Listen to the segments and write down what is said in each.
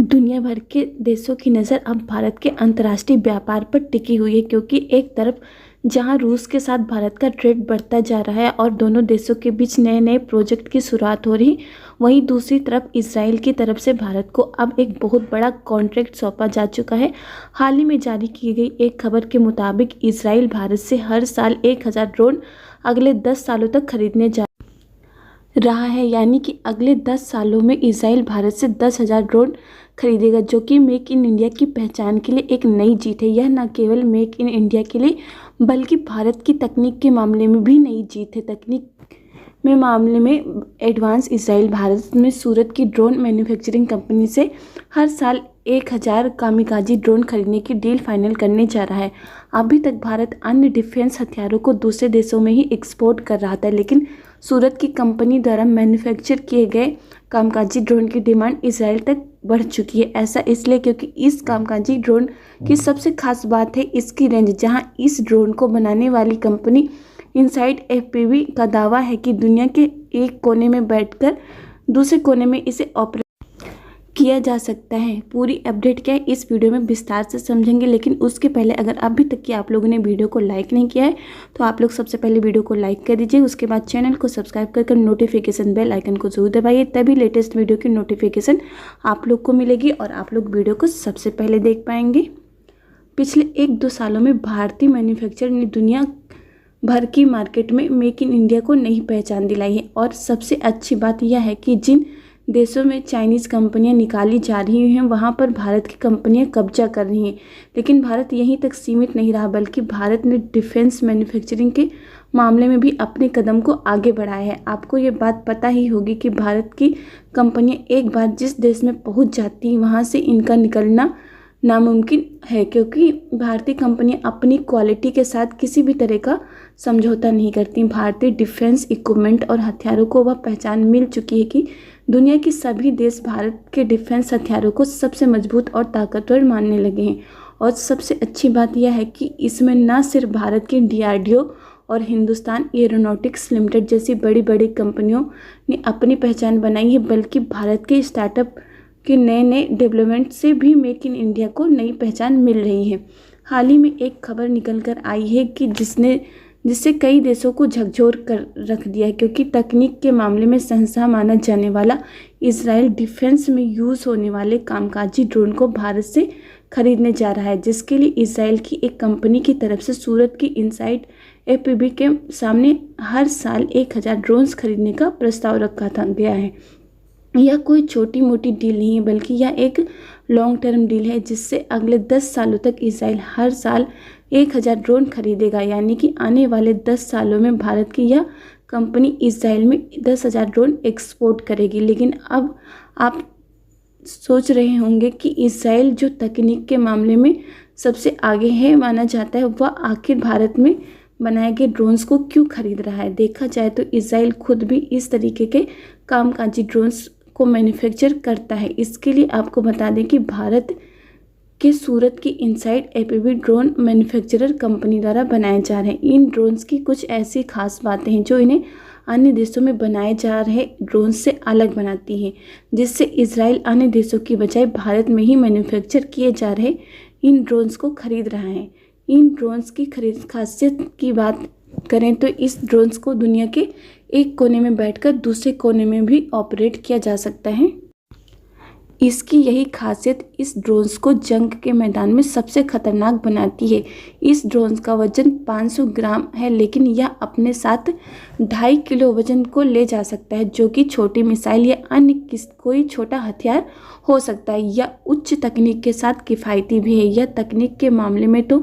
दुनिया भर के देशों की नज़र अब भारत के अंतर्राष्ट्रीय व्यापार पर टिकी हुई है, क्योंकि एक तरफ जहां रूस के साथ भारत का ट्रेड बढ़ता जा रहा है और दोनों देशों के बीच नए नए प्रोजेक्ट की शुरुआत हो रही, वहीं दूसरी तरफ इसराइल की तरफ से भारत को अब एक बहुत बड़ा कॉन्ट्रैक्ट सौंपा जा चुका है। हाल ही में जारी की गई एक खबर के मुताबिक इसराइल भारत से हर साल 1000 ड्रोन अगले 10 सालों तक खरीदने जा रहा है। यानी कि अगले 10 सालों में इसराइल भारत से 10,000 ड्रोन खरीदेगा, जो कि मेक इन इंडिया की पहचान के लिए एक नई जीत है। यह न केवल मेक इन इंडिया के लिए बल्कि भारत की तकनीक के मामले में भी नई जीत है। तकनीक में मामले में एडवांस इसराइल भारत में सूरत की ड्रोन मैन्युफैक्चरिंग कंपनी से हर साल 1000 कामिकाजी ड्रोन खरीदने की डील फाइनल करने जा रहा है। अभी तक भारत अन्य डिफेंस हथियारों को दूसरे देशों में ही एक्सपोर्ट कर रहा था, लेकिन सूरत की कंपनी द्वारा मैन्युफैक्चर किए गए कामकाजी ड्रोन की डिमांड इसराइल तक बढ़ चुकी है। ऐसा इसलिए क्योंकि इस कामकाजी ड्रोन की सबसे खास बात है इसकी रेंज, जहां इस ड्रोन को बनाने वाली कंपनी इनसाइड एफपीवी का दावा है कि दुनिया के एक कोने में बैठकर दूसरे कोने में इसे ऑपरेट किया जा सकता है। पूरी अपडेट क्या है इस वीडियो में विस्तार से समझेंगे, लेकिन उसके पहले अगर अभी तक कि आप लोगों ने वीडियो को लाइक नहीं किया है तो आप लोग सबसे पहले वीडियो को लाइक कर दीजिए। उसके बाद चैनल को सब्सक्राइब कर नोटिफिकेशन बेल आइकन को जरूर दबाइए, तभी लेटेस्ट वीडियो की नोटिफिकेशन आप लोग को मिलेगी और आप लोग वीडियो को सबसे पहले देख पाएंगे। पिछले 1-2 सालों में भारतीय मैन्युफैक्चरर ने दुनिया भर की मार्केट में मेक इन इंडिया को नई पहचान दिलाई है। और सबसे अच्छी बात यह है कि जिन देशों में चाइनीज़ कंपनियां निकाली जा रही हैं वहां पर भारत की कंपनियां कब्जा कर रही हैं। लेकिन भारत यहीं तक सीमित नहीं रहा, बल्कि भारत ने डिफेंस मैन्युफैक्चरिंग के मामले में भी अपने कदम को आगे बढ़ाया है। आपको ये बात पता ही होगी कि भारत की कंपनियां एक बार जिस देश में पहुंच जाती हैं वहां से इनका निकलना नामुमकिन है, क्योंकि भारतीय कंपनियां अपनी क्वालिटी के साथ किसी भी तरह का समझौता नहीं करती। भारतीय डिफेंस इक्विपमेंट और हथियारों को वह पहचान मिल चुकी है कि दुनिया के सभी देश भारत के डिफेंस हथियारों को सबसे मजबूत और ताकतवर मानने लगे हैं। और सबसे अच्छी बात यह है कि इसमें न सिर्फ भारत के डीआरडीओ और हिंदुस्तान एरोनॉटिक्स लिमिटेड जैसी बड़ी बड़ी कंपनियों ने अपनी पहचान बनाई है, बल्कि भारत के स्टार्टअप के नए नए डेवलपमेंट से भी मेक इन इंडिया को नई पहचान मिल रही है। हाल ही में एक खबर निकल कर आई है कि जिससे कई देशों को झकझोर कर रख दिया है, क्योंकि तकनीक के मामले में शहंशाह माना जाने वाला इसराइल डिफेंस में यूज़ होने वाले कामकाजी ड्रोन को भारत से खरीदने जा रहा है, जिसके लिए इसराइल की एक कंपनी की तरफ से सूरत की इनसाइड एफपीवी के सामने हर साल 1000 ड्रोन्स खरीदने का प्रस्ताव रखा गया है। यह कोई छोटी मोटी डील नहीं है, बल्कि यह एक लॉन्ग टर्म डील है, जिससे अगले 10 सालों तक इसराइल हर साल 1000 ड्रोन खरीदेगा। यानी कि आने वाले 10 सालों में भारत की यह कंपनी इसराइल में 10,000 ड्रोन एक्सपोर्ट करेगी। लेकिन अब आप सोच रहे होंगे कि इसराइल जो तकनीक के मामले में सबसे आगे है माना जाता है, वह आखिर भारत में बनाए गए ड्रोन्स को क्यों खरीद रहा है। देखा जाए तो इसराइल खुद भी इस तरीके के कामकाजी ड्रोन्स को मैन्युफैक्चर करता है। इसके लिए आपको बता दें कि भारत के सूरत की inside FPV drone manufacturer company द्वारा बनाए जा रहे हैं। इन ड्रोन्स की कुछ ऐसी खास बातें हैं जो इन्हें अन्य देशों में बनाए जा रहे ड्रोन से अलग बनाती हैं, जिससे इसराइल अन्य देशों की बजाय भारत में ही मैन्युफैक्चर किए जा रहे इन ड्रोन्स को खरीद रहा है। इन ड्रोन्स की खरीद खासियत की बात करें तो इस ड्रोन्स को दुनिया के एक कोने में बैठकर दूसरे कोने में भी ऑपरेट किया जा सकता है। इसकी यही खासियत इस ड्रोन्स को जंग के मैदान में सबसे खतरनाक बनाती है। इस ड्रोन्स का वजन 500 ग्राम है, लेकिन यह अपने साथ 2.5 किलो वजन को ले जा सकता है, जो कि छोटी मिसाइल या अन्य कोई छोटा हथियार हो सकता है। यह उच्च तकनीक के साथ किफ़ायती भी है। यह तकनीक के मामले में तो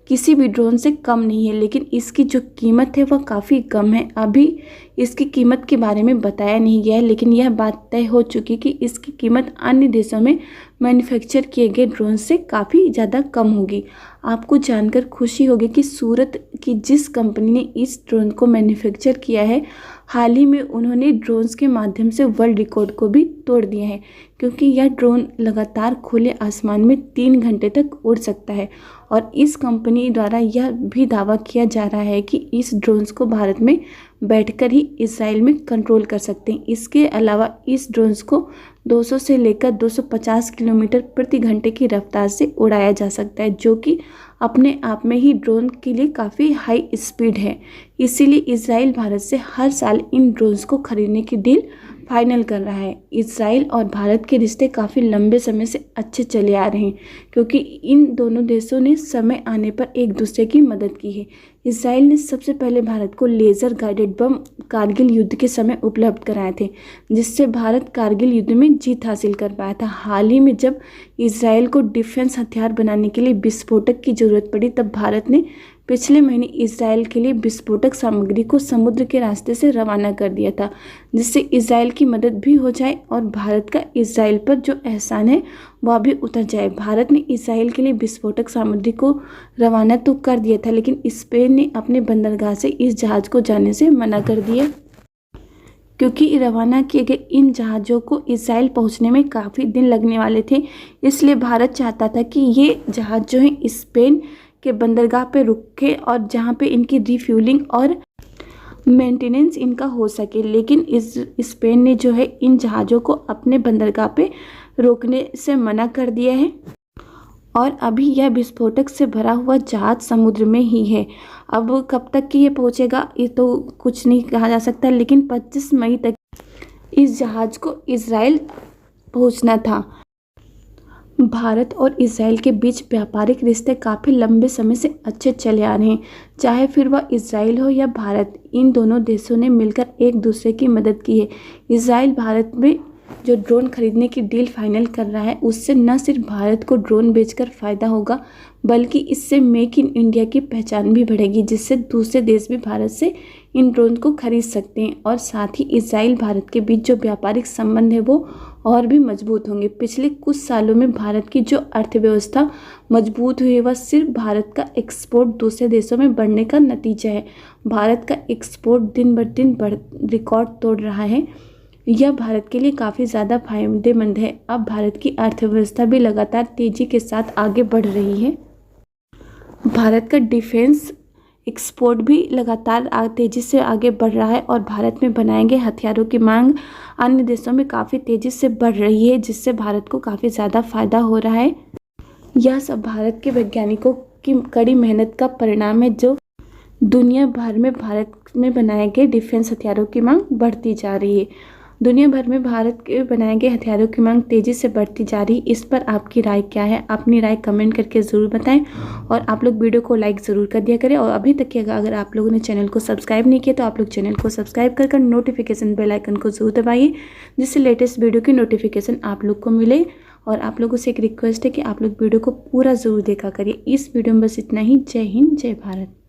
किसी भी ड्रोन से कम नहीं है, लेकिन इसकी जो कीमत है वह काफ़ी कम है। अभी इसकी कीमत के बारे में बताया नहीं गया है, लेकिन यह बात तय हो चुकी कि इसकी कीमत अन्य देशों में मैन्युफैक्चर किए गए ड्रोन से काफ़ी ज़्यादा कम होगी। आपको जानकर खुशी होगी कि सूरत की जिस कंपनी ने इस ड्रोन को मैन्युफैक्चर किया है, हाल ही में उन्होंने ड्रोन्स के माध्यम से वर्ल्ड रिकॉर्ड को भी तोड़ दिया है, क्योंकि यह ड्रोन लगातार खुले आसमान में 3 घंटे तक उड़ सकता है। और इस कंपनी द्वारा यह भी दावा किया जा रहा है कि इस ड्रोन्स को भारत में बैठकर ही इजराइल में कंट्रोल कर सकते हैं। इसके अलावा इस ड्रोन्स को 200 से लेकर 250 किलोमीटर प्रति घंटे की रफ्तार से उड़ाया जा सकता है, जो कि अपने आप में ही ड्रोन के लिए काफ़ी हाई स्पीड है। इसीलिए इजराइल भारत से हर साल इन ड्रोन्स को खरीदने की डील फाइनल कर रहा है। इजराइल और भारत के रिश्ते काफ़ी लंबे समय से अच्छे चले आ रहे हैं, क्योंकि इन दोनों देशों ने समय आने पर एक दूसरे की मदद की है। इजराइल ने सबसे पहले भारत को लेज़र गाइडेड बम कारगिल युद्ध के समय उपलब्ध कराए थे, जिससे भारत कारगिल युद्ध में जीत हासिल कर पाया था। हाल ही में जब इजराइल को डिफेंस हथियार बनाने के लिए विस्फोटक की ज़रूरत पड़ी, तब भारत ने पिछले महीने इजराइल के लिए विस्फोटक सामग्री को समुद्र के रास्ते से रवाना कर दिया था, जिससे इजराइल की मदद भी हो जाए और भारत का इजराइल पर जो एहसान है वह भी उतर जाए। भारत ने इजराइल के लिए विस्फोटक सामग्री को रवाना तो कर दिया था, लेकिन स्पेन ने अपने बंदरगाह से इस जहाज़ को जाने से मना कर दिया, क्योंकि रवाना किए गए इन जहाज़ों को इजराइल पहुंचने में काफ़ी दिन लगने वाले थे। इसलिए भारत चाहता था कि ये जहाज़ जो है स्पेन के बंदरगाह पे रुके और जहाँ पे इनकी रिफ्यूलिंग और मेंटेनेंस इनका हो सके, लेकिन स्पेन ने जो है इन जहाज़ों को अपने बंदरगाह पे रोकने से मना कर दिया है और अभी यह विस्फोटक से भरा हुआ जहाज़ समुद्र में ही है। अब कब तक कि ये पहुंचेगा ये तो कुछ नहीं कहा जा सकता, लेकिन 25 मई तक इस जहाज़ को इजराइल पहुंचना था। भारत और इजराइल के बीच व्यापारिक रिश्ते काफ़ी लंबे समय से अच्छे चले आ रहे हैं, चाहे फिर वह इजराइल हो या भारत। इन दोनों देशों ने मिलकर एक दूसरे की मदद की है। इजराइल भारत में जो ड्रोन खरीदने की डील फाइनल कर रहा है, उससे न सिर्फ भारत को ड्रोन बेचकर फ़ायदा होगा, बल्कि इससे मेक इन इंडिया की पहचान भी बढ़ेगी, जिससे दूसरे देश भी भारत से इन ड्रोन को खरीद सकते हैं। और साथ ही इजराइल भारत के बीच जो व्यापारिक संबंध है वो और भी मजबूत होंगे। पिछले कुछ सालों में भारत की जो अर्थव्यवस्था मजबूत हुई है, वह सिर्फ भारत का एक्सपोर्ट दूसरे देशों में बढ़ने का नतीजा है। भारत का एक्सपोर्ट दिन ब दिन रिकॉर्ड तोड़ रहा है। यह भारत के लिए काफ़ी ज़्यादा फायदेमंद है। अब भारत की अर्थव्यवस्था भी लगातार तेज़ी के साथ आगे बढ़ रही है। भारत का डिफेंस एक्सपोर्ट भी लगातार तेज़ी से आगे बढ़ रहा है और भारत में बनाए गए हथियारों की मांग अन्य देशों में काफ़ी तेज़ी से बढ़ रही है, जिससे भारत को काफ़ी ज़्यादा फायदा हो रहा है। यह सब भारत के वैज्ञानिकों की कड़ी मेहनत का परिणाम है, जो दुनिया भर में भारत में बनाए गए डिफेंस हथियारों की मांग बढ़ती जा रही है। दुनिया भर में भारत के बनाए गए हथियारों की मांग तेज़ी से बढ़ती जा रही है। इस पर आपकी राय क्या है? अपनी राय कमेंट करके ज़रूर बताएं और आप लोग वीडियो को लाइक ज़रूर कर दिया करें। और अभी तक की अगर आप लोगों ने चैनल को सब्सक्राइब नहीं किया तो आप लोग चैनल को सब्सक्राइब कर नोटिफिकेशन बेल आइकन को ज़रूर दबाइए, जिससे लेटेस्ट वीडियो की नोटिफिकेशन आप लोग को मिले। और आप लोगों से एक रिक्वेस्ट है कि आप लोग वीडियो को पूरा ज़रूर देखा करिए। इस वीडियो में बस इतना ही। जय हिंद, जय भारत।